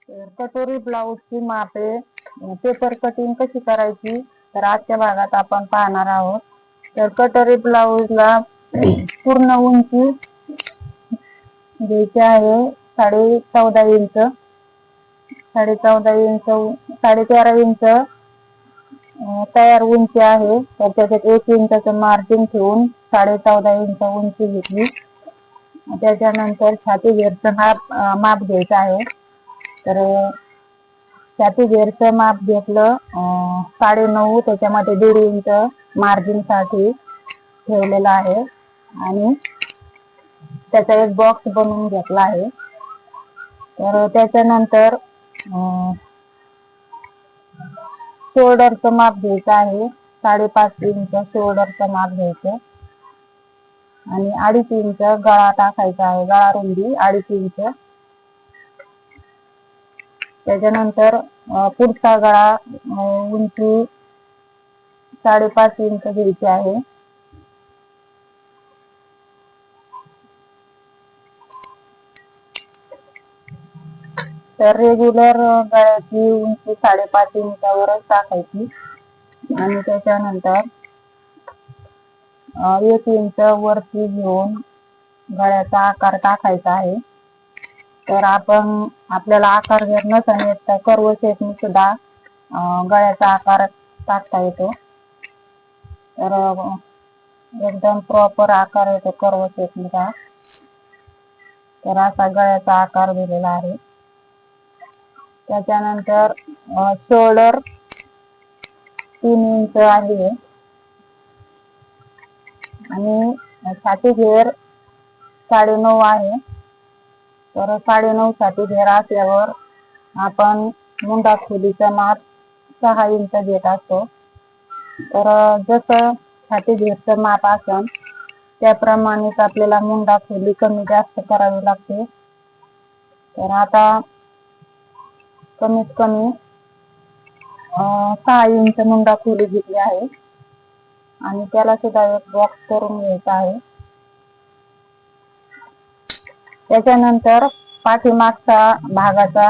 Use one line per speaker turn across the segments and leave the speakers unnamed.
तर कटोरी ब्लाऊजची मापे पेपर कटिंग कशी करायची तर आजच्या भागात आपण पाहणार आहोत. तर कटोरी ब्लाऊजला पूर्ण उंची घ्यायची आहे 14.5 इंच, 13.5 इंच तयार उंची आहे. तर त्याच्यात 1 इंचाचं मार्जिन ठेवून 14.5 इंच उंची घेतली. त्याच्यानंतर छाती घेरचं माप घ्यायचं आहे. तर छाती घेरचं माप घेतलं 9.5, त्याच्यामध्ये 1.5 इंच मार्जिन साठी ठेवलेला आहे आणि त्याचा एक बॉक्स बनवून घेतला आहे. तर त्याच्यानंतर शोल्डरचं माप घ्यायचं आहे. 5.5 इंच शोल्डरचं माप घ्यायचं आणि 2.5 इंच गळा टाकायचा आहे. गळा रुंदी 2.5 इंच. त्याच्यानंतर पुढचा गळा उंची 5.5 इंच घ्यायची आहे. तर रेग्युलर गळ्याची उंची 5.5 इंचावरच टाकायची आणि त्याच्यानंतर 1 इंच वरती घेऊन गळ्याचा आकार टाकायचा आहे. तर आपल्याला आकार जर नसेल येत तर कर्व शेपनी सुद्धा गळ्याचा आकार टाकता येतो. तर एकदम प्रॉपर आकार येतो कर्व शेपनीचा. तर असा गळ्याचा आकार दिलेला आहे. त्याच्यानंतर शोल्डर 3 इंच आहे आणि छाती घेर 9.5 आहे. तर 9.5 छाती घेर असल्यावर आपण मुंडा खोलीचं माप 6 इंच घेत असतो. तर जसं छाती घेरचं माप असेल त्याप्रमाणेच आपल्याला मुंडा खोली कमी जास्त करावी लागते. तर आता कमीत कमी 6 इंच मुंडा खोली घेतली आहे आणि त्याला सुद्धा एक बॉक्स करून घ्यायचा आहे. त्याच्यानंतर पाठीमागचा भागाचा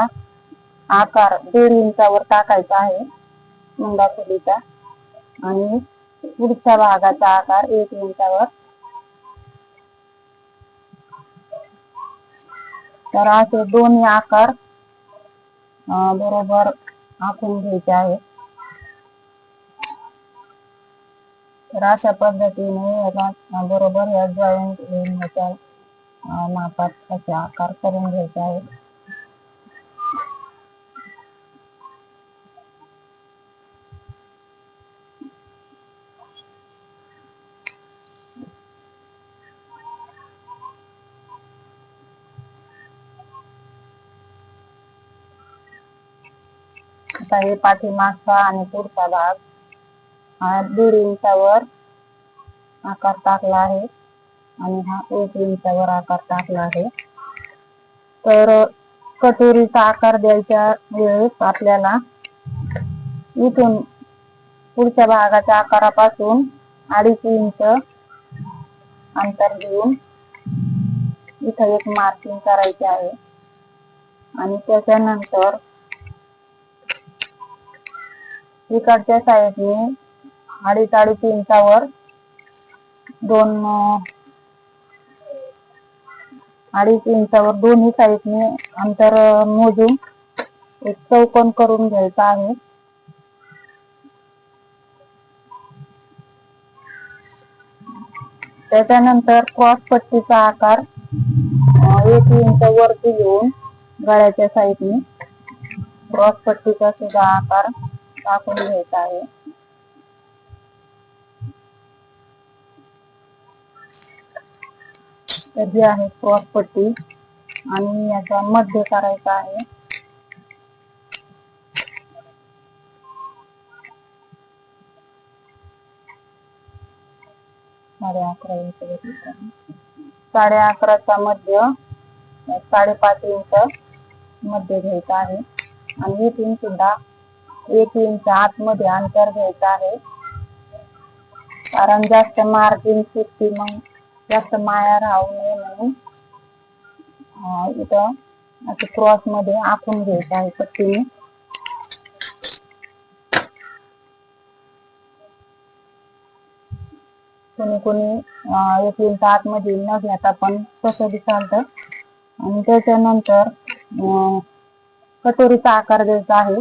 आकार 1.5 इंचावर टाकायचा आहे मुंडा खोलीचा आणि पुढच्या भागाचा आकार 1 इंचावर. तर असे दोन्ही आकार बरोबर आखून घ्यायचे आहे. तर अशा पद्धतीने याला बरोबर या जॉईंट येण्याच्या मापात असे आकार करून घ्यायचे आहे. आता हे पाठीमागचा आणि पुढचा भाग हा 1.5 इंचावर आकार टाकला आहे आणि हा 1 इंचावर आकार टाकला आहे. तर कटोरीचा आकार द्यायच्या वेळेस आपल्याला इथून पुढच्या भागाच्या आकारापासून 2.5 इंच अंतर घेऊन इथं एक मार्किंग करायचे आहे आणि त्याच्यानंतर इकडच्या साईडने 2.5 इंचावर 2.5 इंचावर दोन्ही साईडने अंतर मोजून एक चौकोन करून घ्यायचा आहे. त्याच्यानंतर क्रॉस पट्टीचा आकार 1 इंच वरती घेऊन गळ्याच्या साईडने क्रॉस पट्टीचा सुद्धा आकार टाकून घ्यायचा आहे. तर ही आहे क्रॉस पट्टी आणि याचा मध्य करायचा आहे. साडे 11 मध्य 5.5 इंच मध्ये घ्यायचा आहे आणि इथून सुद्धा 1 इंच आतमध्ये अंतर घ्यायचं आहे. कारण जास्त मार्जिन सुट्टी मग जास्त माया राहू नये म्हणून इथं असं क्रॉस मध्ये आखून घ्यायचं आहे पट्टीने. कोणी कोणी 1 इंच आतमध्ये न घेता पण तसं बी चालतं. आणि त्याच्यानंतर कटोरीचा आकार द्यायचा आहे.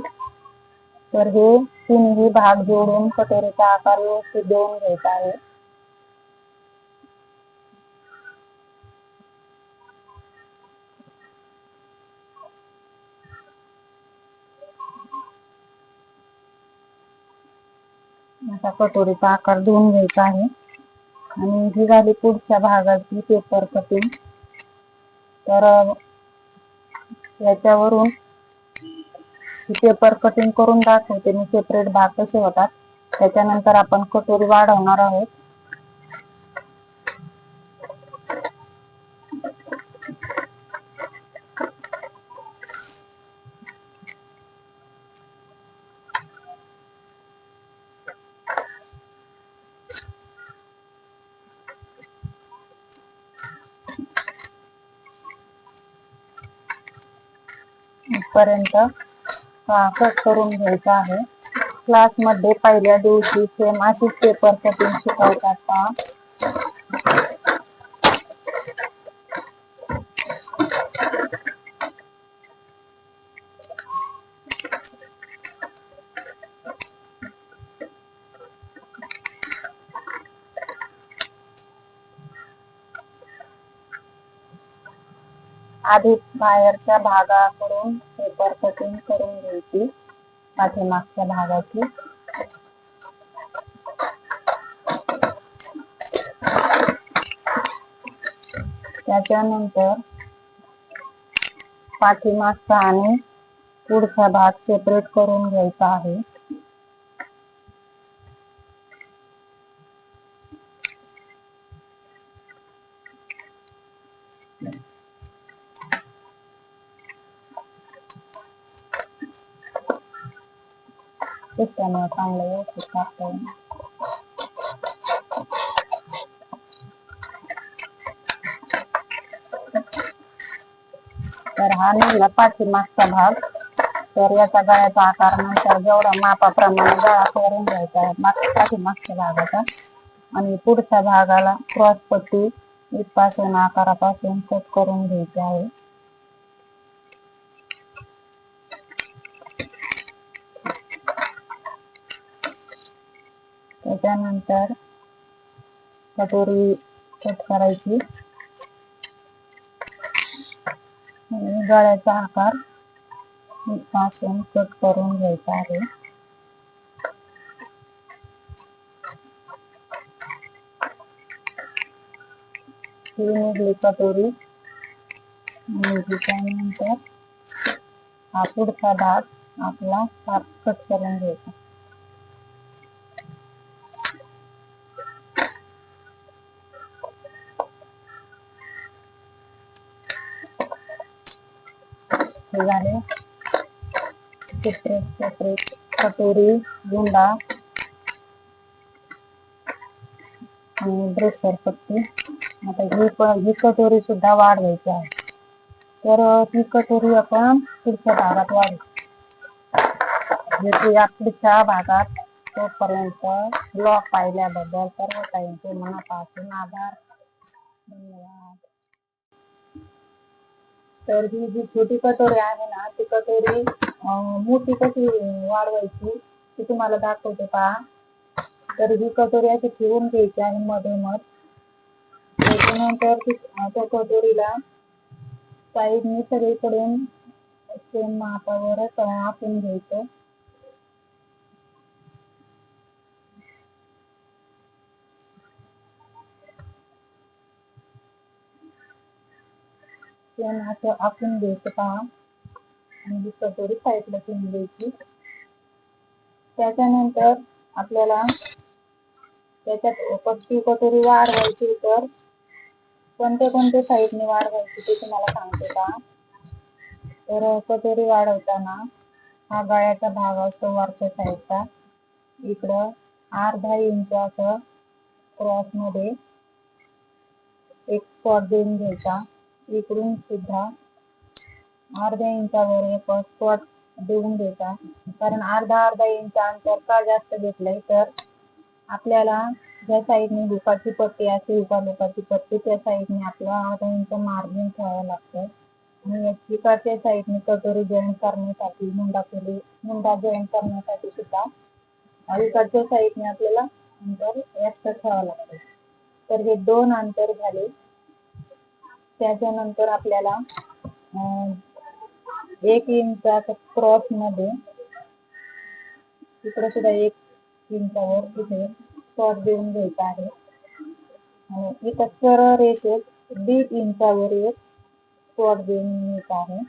तर हे तिन्ही भाग जोडून कटोरीचा आकार व्यवस्थित देऊन घ्यायचा आहे. असा कटोरीचा आकार देऊन घ्यायचा आहे. आणि ही झाली पुढच्या भागाची पेपर कटिंग. तर याच्यावरून पेपर कटिंग करून दाखवते मी सेपरेट भाग कसे होतात. त्याच्यानंतर आपण कटोरी वाढवणार आहोत. इथपर्यंत कट करून घ्यायचा आहे. क्लास मध्ये पहिल्या दिवशी सेम अशीच पेपर कटिंग शिकवतात. आधी बाहेरच्या भागाकडून पेपर कटिंग करून घ्यायची, पाठीमागच्या भागाची. त्याच्यानंतर पाठीमागचा आणि पुढचा भाग सेपरेट करून घ्यायचा आहे. त्यामुळे चांगलं व्यवस्थित टाकता येईल. तर हा निघाला पाठीमागचा भाग. तर याचा गळ्याचा आकार नंतर जेवढा मापाप्रमाणे गळा करून घ्यायचा आहे पाठीमागच्या भागाचा. आणि पुढच्या भागाला क्रॉस पट्टी इथपासून आकारापासून कट करून घ्यायची आहे. त्याच्यानंतर कटोरी कट करायची आणि गळ्याचा आकार इथपासून कट करून घ्यायचा आहे. ही निघली कटोरी. आणि त्यानंतर हा पुढचा भाग आपला कट करून घ्यायचा. हे झाले सेपरेट कटोरी, गुंडा आणि ब्रेशर पट्टी. आता ही कटोरी सुद्धा वाढवायची आहे. तर ही कटोरी आपण पुढच्या भागात वाढवू. या पुढच्या भागात तोपर्यंत ब्लॉग पाहिल्याबद्दल सर्व ताईंचे मनापासून आभार. धन्यवाद. तर ही जी छोटी कटोरी आहे ना, ती कटोरी मोठी कशी वाढवायची ती तुम्हाला दाखवते पहा. तर ही कटोरी अशी ठेवून घ्यायची आणि मधोमध. त्याच्यानंतर त्या कटोरीला साईडने सगळीकडून सेम मापावरच आखून घ्यायचं. सेम असं आखून घ्यायचं पहा. आणि ही कटोरी साईडला ठेवून द्यायची. त्याच्यानंतर आपल्याला त्याच्यात पट्टी कटोरी वाढवायची. तर कोणत्या साईडने वाढवायची ते तुम्हाला सांगते का. तर कटोरी वाढवताना हा गळ्याचा भाग असतो वरच्या साईडचा. इकडं अर्धा इंच असं क्रॉस मध्ये एक स्पॉट देऊन घ्यायचा. इकडून सुद्धा अर्ध्या इंचावर एक स्पॉट देऊन घ्यायचा. कारण अर्धा इंच अंतर का जास्त घेतलंय तर आपल्याला ज्या साईडने हुकाची पट्टी असते हुकाची पट्टी त्या साईडने आपला अर्धा इंच मार्जिन ठेवावं लागतं. आणि इकडच्या साईडने कटोरी जॉईन करण्यासाठी मुंडा जॉईन करण्यासाठी सुद्धा इकडच्या साईडने आपल्याला अंतर एक्स्ट्रा ठेवावं लागतं. तर हे 2 अंतर झाले. त्याच्यानंतर आपल्याला 1 इंचाच्या क्रॉस मध्ये इकडे सुद्धा 1 इंचावर इथे स्पॉट देऊन घ्यायचा आहे. आणि इथं सरळ रेषेत 1.5 इंचावर एक स्पॉट देऊन घ्यायचा आहे.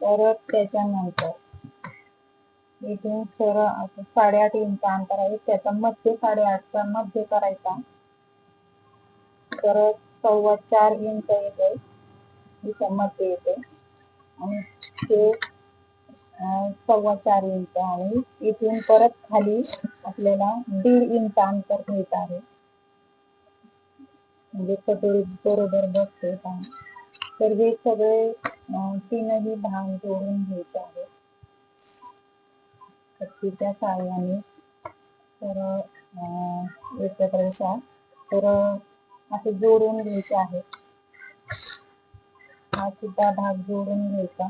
तर त्याच्यानंतर इथून सरळ 8.5 इंच अंतर आहे त्याचा मध्य 8.5चा मध्य करायचा. तर 4.25 इंच येते इथं मध्य येते आणि ते 4.25 इंच आणि इथून परत खाली आपल्याला 1.5 इंच अंतर घ्यायचं आहे. म्हणजे कटोरी बरोबर बसते. तर हे सगळे तीनही भाग जोडून घ्यायचे आहे कत्तीच्या साहाय्याने. तर एकत्र रेषा तर असे जोडून घ्यायचे आहे. हा सुद्धा भाग जोडून घ्यायचा.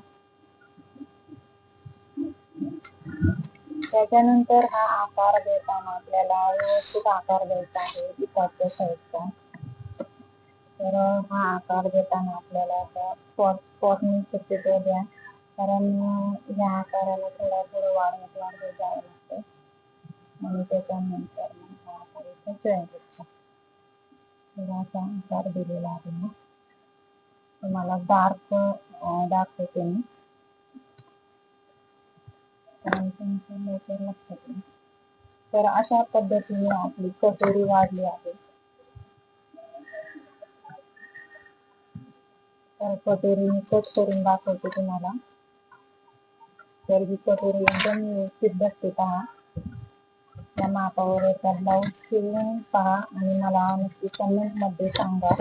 त्याच्यानंतर हा आकार देताना आपल्याला व्यवस्थित आकार द्यायचा आहे इकडच्या साईडचा. तर हा आकार देताना आपल्याला स्पॉटनी शक्यतो द्या. कारण या आकाराला थोडं वाढवत जावं लागतं. आणि त्याच्यानंतर हा आकार इथे जॉईन करायचा. असा आकार दिलेला आहे मी तुम्हाला डार्क दाखवते मी. लवकर लक्षात येईल. तर अशा पद्धतीने आपली कटोरी वाढली आहे. तर कटोरी मी कट करून दाखवते तुम्हाला. तर ही कटोरी एकदम व्यवस्थित बसते पहा. त्या मापावर याचा ब्लाऊज शिवून पहा आणि मला नक्की कमेंट मध्ये सांगा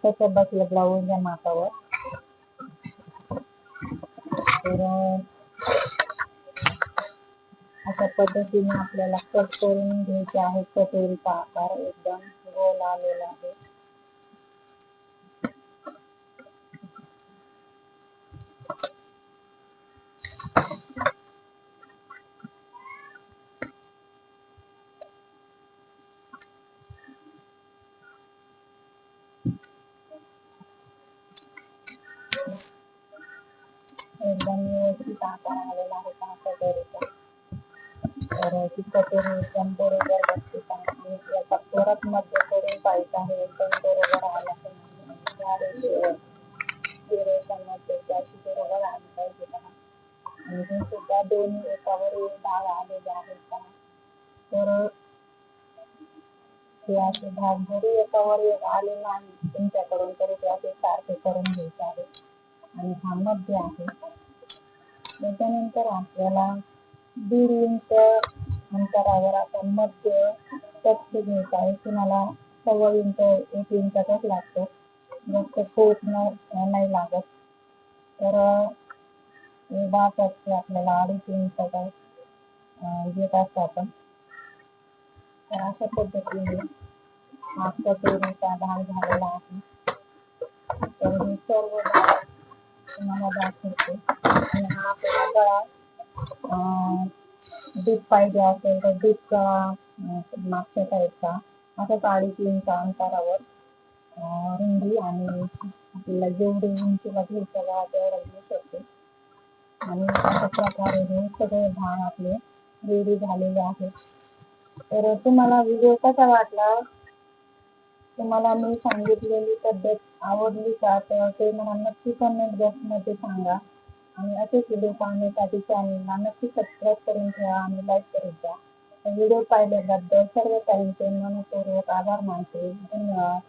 कसं बसलं ब्लाऊज या मापावर. तर अशा पद्धतीने आपल्याला कट करून घ्यायचे आहे. कटोरीचा आकार एकदम गोल आलेला आहे. एकदम व्यवस्थित आकार आलेला आहे पहा कटोरीचा. तर ती कटोरी एकदम बरोबर बसते पहा. आणि याचा परत मध्य करून पाहिजे आहे एकदम बरोबर आला पाहिजे. अशी बरोबर आली पाहिजे पहा. आणि हे सुद्धा दोन्ही एकावर एक भाग आलेले आहेत पहा. तर ते असे भाग जरी एकावर एक आले नाही तुमच्याकडून तरी ते असे सारखे करून घ्यायचे आहे. आणि हा मध्य आहे. त्याच्यानंतर आपल्याला 1.5 इंच अंतरावर आता मध्य कट घ्यायचा आहे. तुम्हाला 1.25 इंच 1 इंचाचाच लागतो. जास्त पोट नाही लागत. तर बाक असते आपल्याला 2.5 इंचाचा घेत असतो आपण. तर अशा पद्धतीने हा कटोरीचा भाग झालेला आहे. तर हे सर्व भाग तुम्हाला दाखवते. आणि हा आपल्याला गळा डीप पाहिजे असेल तर डीप मागच्या साईडचा असं 2.5 इंच अंतरावर रुंदी आणि आपल्याला जेवढी उंचीला घ्यायचं गळा तेवढा घेऊ शकतो. आणि अशा प्रकारे हे सगळे भाग आपले रेडी झालेले आहेत. तर तुम्हाला व्हिडिओ कसा वाटला? तुम्हाला मी सांगितलेली पद्धत आवडली का? तर ते मला नक्की कमेंट बॉक्स मध्ये सांगा. आणि असेच व्हिडिओ पाहण्यासाठी चॅनलला नक्की सबस्क्राईब करून ठेवा आणि लाईक करून द्या. व्हिडिओ पाहिल्याबद्दल सर्व ताईंचे मनपूर्वक आभार मानते. धन्यवाद.